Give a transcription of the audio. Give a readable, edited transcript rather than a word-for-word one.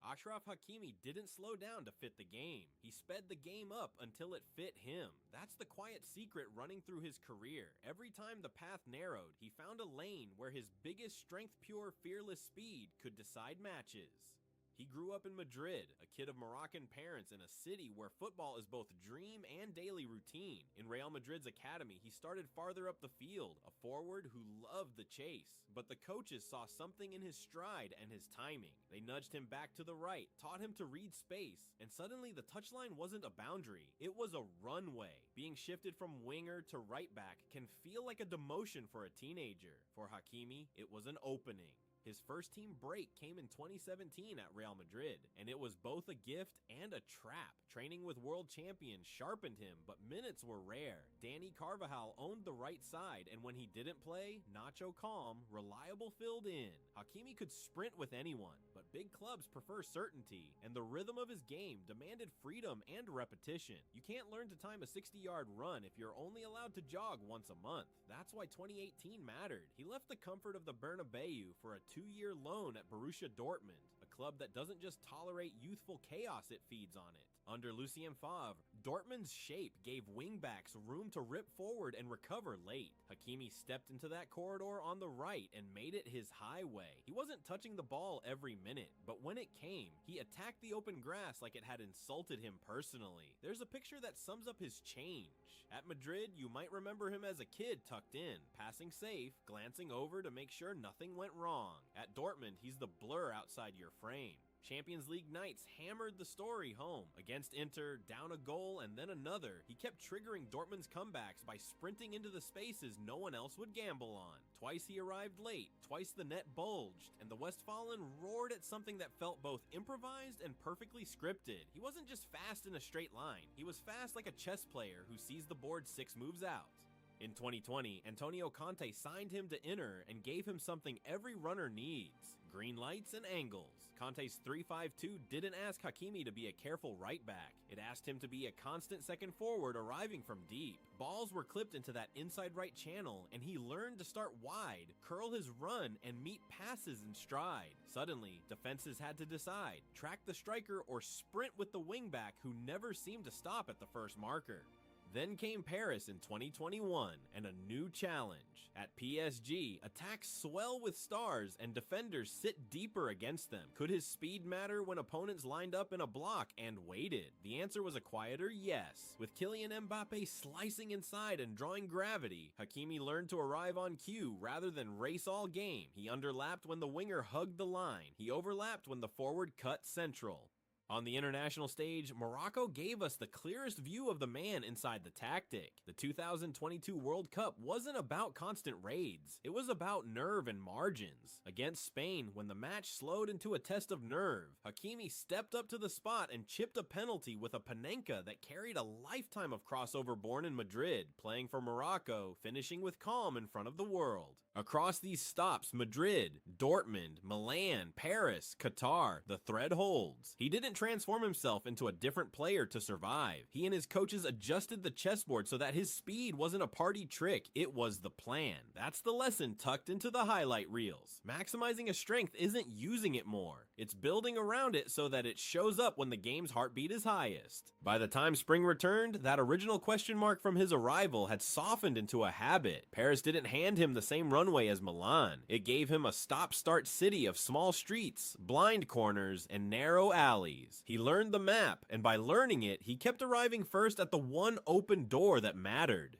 Achraf Hakimi didn't slow down to fit the game. He sped the game up until it fit him. That's the quiet secret running through his career. Every time the path narrowed, he found a lane where his biggest strength-pure, fearless speed could decide matches. He grew up in Madrid, a kid of Moroccan parents in a city where football is both dream and daily routine. In Real Madrid's academy, he started farther up the field, a forward who loved the chase. But the coaches saw something in his stride and his timing. They nudged him back to the right, taught him to read space, and suddenly the touchline wasn't a boundary, it was a runway. Being shifted from winger to right back can feel like a demotion for a teenager. For Hakimi, it was an opening. His first team break came in 2017 at Real Madrid, and it was both a gift and a trap. Training with world champions sharpened him, but minutes were rare. Dani Carvajal owned the right side, and when he didn't play, Nacho Calm, reliable filled in. Hakimi could sprint with anyone, but big clubs prefer certainty, and the rhythm of his game demanded freedom and repetition. You can't learn to time a 60-yard run if you're only allowed to jog once a month. That's why 2018 mattered. He left the comfort of the Bernabeu for a 2-year loan at Borussia Dortmund, a club that doesn't just tolerate youthful chaos, it feeds on it. Under Lucien Favre, Dortmund's shape gave wingbacks room to rip forward and recover late. Hakimi stepped into that corridor on the right and made it his highway. He wasn't touching the ball every minute, but when it came, he attacked the open grass like it had insulted him personally. There's a picture that sums up his change. At Madrid, you might remember him as a kid tucked in, passing safe, glancing over to make sure nothing went wrong. At Dortmund, he's the blur outside your frame. Champions League nights hammered the story home. Against Inter, down a goal and then another, he kept triggering Dortmund's comebacks by sprinting into the spaces no one else would gamble on. Twice he arrived late, twice the net bulged, and the Westfalen roared at something that felt both improvised and perfectly scripted. He wasn't just fast in a straight line, he was fast like a chess player who sees the board 6 moves out. In 2020, Antonio Conte signed him to Inter and gave him something every runner needs: green lights and angles. Conte's 3-5-2 didn't ask Hakimi to be a careful right back. It asked him to be a constant second forward arriving from deep. Balls were clipped into that inside right channel, and he learned to start wide, curl his run, and meet passes in stride. Suddenly, defenses had to decide: track the striker or sprint with the wingback who never seemed to stop at the first marker. Then came Paris in 2021, and a new challenge. At PSG, attacks swell with stars and defenders sit deeper against them. Could his speed matter when opponents lined up in a block and waited? The answer was a quieter yes. With Kylian Mbappe slicing inside and drawing gravity, Hakimi learned to arrive on cue rather than race all game. He underlapped when the winger hugged the line. He overlapped when the forward cut central. On the international stage, Morocco gave us the clearest view of the man inside the tactic. The 2022 World Cup wasn't about constant raids, it was about nerve and margins. Against Spain, when the match slowed into a test of nerve, Hakimi stepped up to the spot and chipped a penalty with a Panenka that carried a lifetime of crossover born in Madrid, playing for Morocco, finishing with calm in front of the world. Across these stops, Madrid, Dortmund, Milan, Paris, Qatar, the thread holds. He didn't transform himself into a different player to survive. He and his coaches adjusted the chessboard so that his speed wasn't a party trick, it was the plan. That's the lesson tucked into the highlight reels. Maximizing a strength isn't using it more. It's building around it so that it shows up when the game's heartbeat is highest. By the time spring returned, that original question mark from his arrival had softened into a habit. Paris didn't hand him the same runway as Milan. It gave him a stop-start city of small streets, blind corners, and narrow alleys. He learned the map, and by learning it, he kept arriving first at the one open door that mattered.